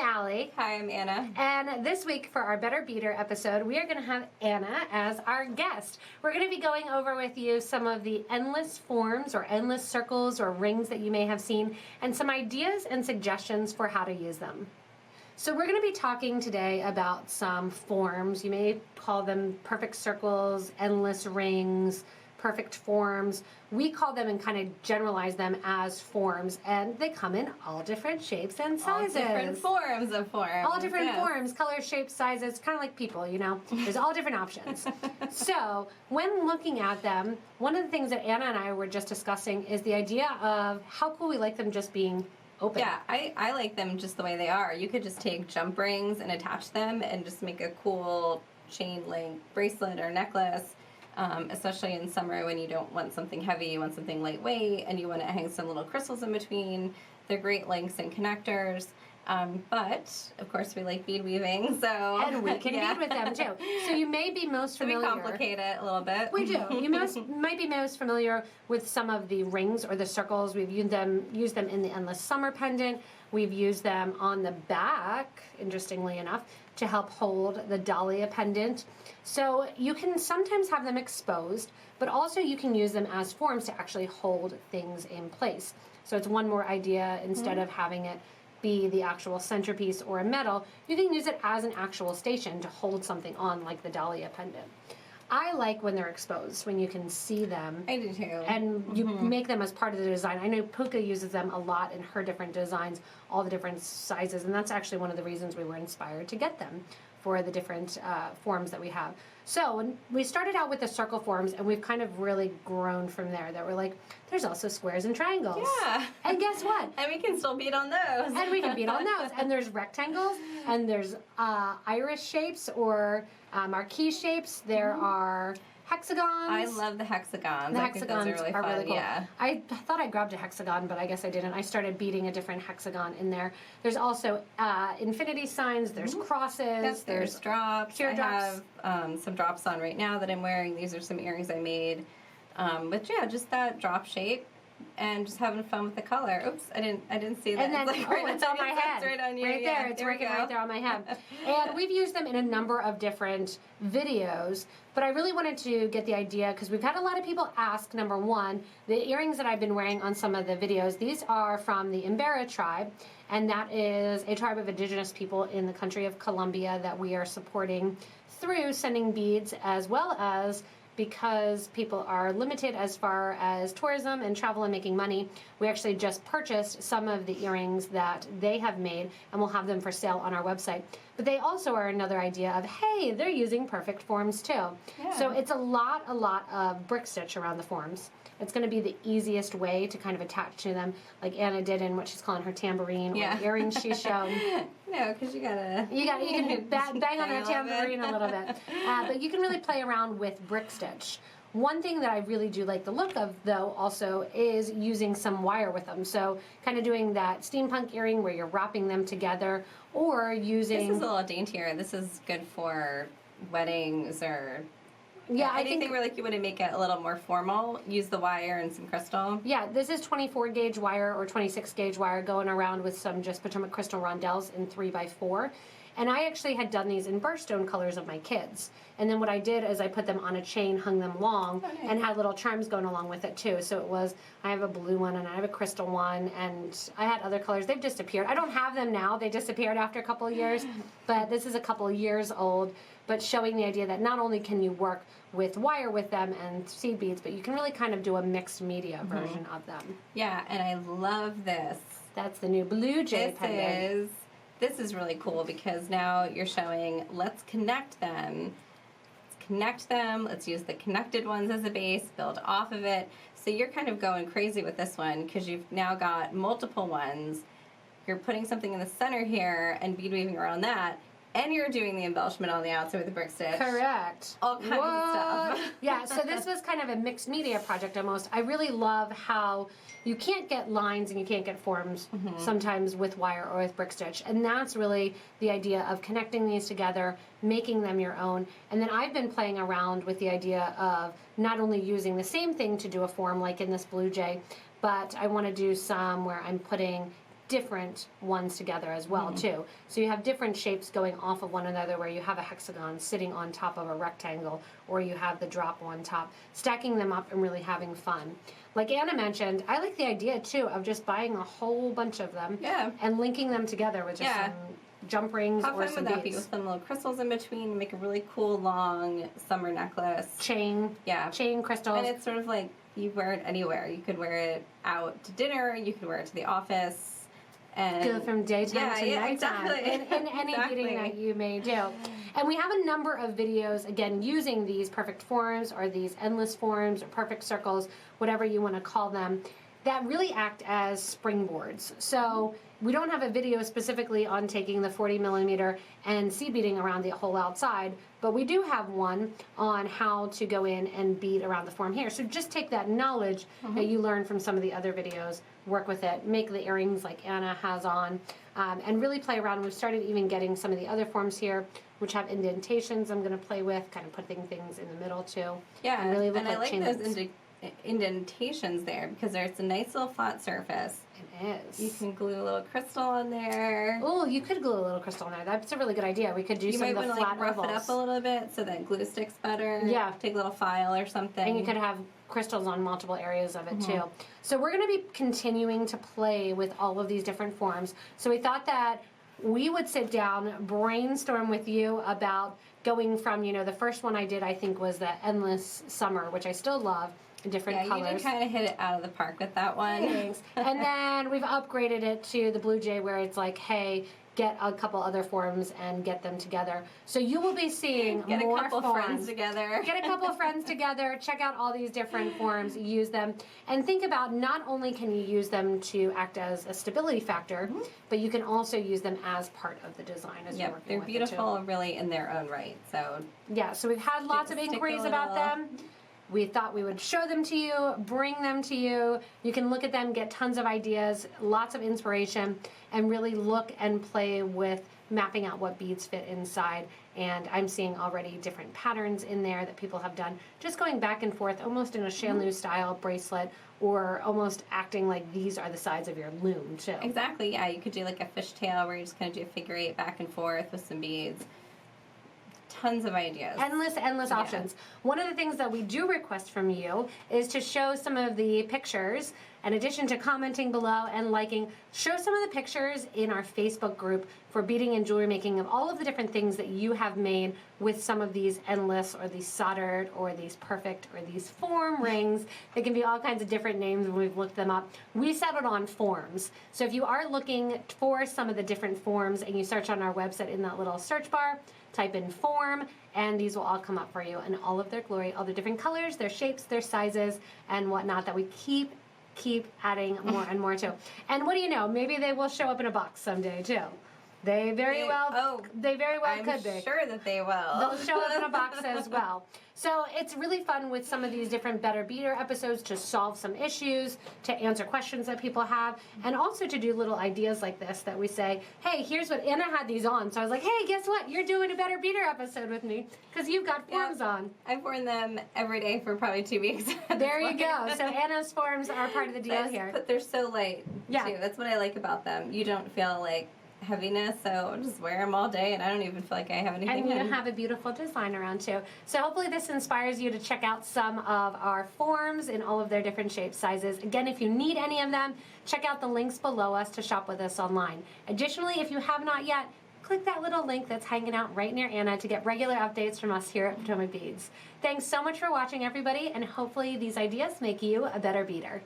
Allie. Hi, I'm Anna. And this week for our Better Beader episode, we are going to have Anna as our guest. We're going to be going over with you some of the endless forms or endless circles or rings that you may have seen and some ideas and suggestions for how to use them. So we're going to be talking today about some forms. You may call them perfect circles, endless rings, perfect forms. We call them and kind of generalize them as forms, and they come in all different shapes and sizes. All different forms of forms. All different forms, colors, shapes, sizes, kind of like people, you know. There's all different options. So when looking at them, one of the things that Anna and I were just discussing is the idea of how cool we like them just being open. Yeah, I like them just the way they are. You could just take jump rings and attach them and just make a cool chain link bracelet or necklace. Especially in summer when you don't want something heavy, you want something lightweight, and you want to hang some little crystals in between. They're great links and connectors. But, of course, we like bead weaving, so... And we can bead with them, too. So you may be most familiar... So we complicate it a little bit. We do. You might be most familiar with some of the rings or the circles. We've used them in the Endless Summer pendant. We've used them on the back, interestingly enough, to help hold the Dahlia pendant. So you can sometimes have them exposed, but also you can use them as forms to actually hold things in place. So it's one more idea. Instead of having it be the actual centerpiece or a medal, you can use it as an actual station to hold something on, like the Dahlia pendant. I like when they're exposed, when you can see them. I do too. And you make them as part of the design. I know Puka uses them a lot in her different designs, all the different sizes, and that's actually one of the reasons we were inspired to get them for the different forms that we have. So when we started out with the circle forms, and we've kind of really grown from there. That we're like, there's also squares and triangles. Yeah. And guess what? And we can still bead on those. And we can bead on those. And there's rectangles, and there's iris shapes or marquee shapes. There are hexagons. I love the hexagons. The I think hexagons those are really fun. cool. Yeah. I thought I grabbed a hexagon, but I guess I didn't. I started beading a different hexagon in there. There's also infinity signs. There's crosses. Yes, there's drops. Teardrops. I have some drops on right now that I'm wearing. These are some earrings I made. But yeah, just that drop shape. And just having fun with the color. Oops, I didn't see that. And then, it's like it's on my head. Right on you. Right yeah, there. It's working right there on my head. And we've used them in a number of different videos. But I really wanted to get the idea, because we've had a lot of people ask, number one, the earrings that I've been wearing on some of the videos, these are from the Imbera tribe. And that is a tribe of indigenous people in the country of Colombia that we are supporting through sending beads, as well as because people are limited as far as tourism and travel and making money. We actually just purchased some of the earrings that they have made, and we'll have them for sale on our website. But they also are another idea of, hey, they're using perfect forms too. Yeah. So it's a lot of brick stitch around the forms. It's going to be the easiest way to kind of attach to them, like Anna did in what she's calling her tambourine or the earrings she's shown. No, because you can bang on her tambourine a little bit. But you can really play around with brick stitch. One thing that I really do like the look of, though, also is using some wire with them. So kind of doing that steampunk earring where you're wrapping them together, or using... This is a little daintier. This is good for weddings or... Yeah, I anything think where like you want to make it a little more formal, use the wire and some crystal. Yeah, this is 24 gauge wire or 26 gauge wire going around with some just Potomac crystal rondelles in 3x4. And I actually had done these in birthstone colors of my kids. And then what I did is I put them on a chain, hung them long, and had little charms going along with it too. So it was, I have a blue one and I have a crystal one, and I had other colors. They've disappeared. I don't have them now. They disappeared after a couple of years. But this is a couple of years old. But showing the idea that not only can you work with wire with them and seed beads, but you can really kind of do a mixed media version of them. Yeah, and I love this. That's the new Blue Jay pendant. This is really cool because now you're showing, let's connect them. Let's use the connected ones as a base, build off of it. So you're kind of going crazy with this one because you've now got multiple ones. You're putting something in the center here and bead weaving around that. And you're doing the embellishment on the outside with the brick stitch. Correct. All kinds of stuff. Yeah, so this was kind of a mixed media project almost. I really love how you can't get lines and you can't get forms sometimes with wire or with brick stitch. And that's really the idea of connecting these together, making them your own. And then I've been playing around with the idea of not only using the same thing to do a form like in this Blue Jay, but I want to do some where I'm putting different ones together as well too. So you have different shapes going off of one another, where you have a hexagon sitting on top of a rectangle, or you have the drop on top, stacking them up and really having fun. Like Anna mentioned, I like the idea too of just buying a whole bunch of them and linking them together with just some jump rings How or fun some would that be beads. with some little crystals in between to make a really cool long summer necklace? Chain crystals. And it's sort of like you wear it anywhere. You could wear it out to dinner, you could wear it to the office. And go from daytime to nighttime exactly. in any beading that you may do. And we have a number of videos, again, using these perfect forms or these endless forms or perfect circles, whatever you want to call them, that really act as springboards. So we don't have a video specifically on taking the 40 millimeter and seed beading around the whole outside, but we do have one on how to go in and bead around the form here. So just take that knowledge that you learned from some of the other videos, work with it, make the earrings like Anna has on, and really play around. We've started even getting some of the other forms here, which have indentations I'm going to play with, kind of putting things in the middle too. Yeah, and really look I like those chains. indentations there because there's a nice little flat surface. It is. You can glue a little crystal on there. Oh, you could glue a little crystal on there. That's a really good idea. We could do some of the flat flat You might want to rough it up a little bit so that glue sticks better. Yeah. Take a little file or something. And you could have crystals on multiple areas of it too. So we're going to be continuing to play with all of these different forms. So we thought that we would sit down, brainstorm with you about going from, the first one I did, I think, was the Endless Summer, which I still love, in different colors. Yeah, you did kind of hit it out of the park with that one. Thanks. And then we've upgraded it to the Blue Jay, where it's like, hey, get a couple other forms and get them together. So you will be seeing get more a couple forms. friends together. Get a couple of friends together, check out all these different forms, use them, and think about not only can you use them to act as a stability factor, but you can also use them as part of the design as you're working they're with beautiful it too. really in their own right. So yeah, so we've had lots of inquiries about them. We thought we would show them to you, bring them to you. You can look at them, get tons of ideas, lots of inspiration, and really look and play with mapping out what beads fit inside. And I'm seeing already different patterns in there that people have done, just going back and forth, almost in a chandelier style bracelet, or almost acting like these are the sides of your loom too. Exactly, yeah. You could do like a fishtail where you just kind of do a figure 8 back and forth with some beads. Tons of ideas. Endless options. One of the things that we do request from you is to show some of the pictures, in addition to commenting below and liking, show some of the pictures in our Facebook group for beading and jewelry making of all of the different things that you have made with some of these endless or these soldered or these perfect or these form rings. They can be all kinds of different names when we've looked them up. We settled on forms. So if you are looking for some of the different forms and you search on our website in that little search bar, type in form, and these will all come up for you in all of their glory, all the different colors, their shapes, their sizes, and whatnot that we keep adding more and more to. And what do you know? Maybe they will show up in a box someday too. They very well could be. I'm sure that they will. They'll show up in a box as well. So it's really fun with some of these different Better Beader episodes to solve some issues, to answer questions that people have, and also to do little ideas like this that we say, hey, here's what Anna had these on. So I was like, hey, guess what? You're doing a Better Beader episode with me because you've got forms on. I've worn them every day for probably 2 weeks. There you go. So Anna's forms are part of the deal here. But they're so light, too. That's what I like about them. You don't feel like heaviness, so I just wear them all day and I don't even feel like I have anything. And you have a beautiful design around too. So hopefully this inspires you to check out some of our forms in all of their different shapes, sizes. Again, if you need any of them, check out the links below us to shop with us online. Additionally, if you have not yet, click that little link that's hanging out right near Anna to get regular updates from us here at PotomacBeads. Thanks so much for watching, everybody, and hopefully these ideas make you a better beader.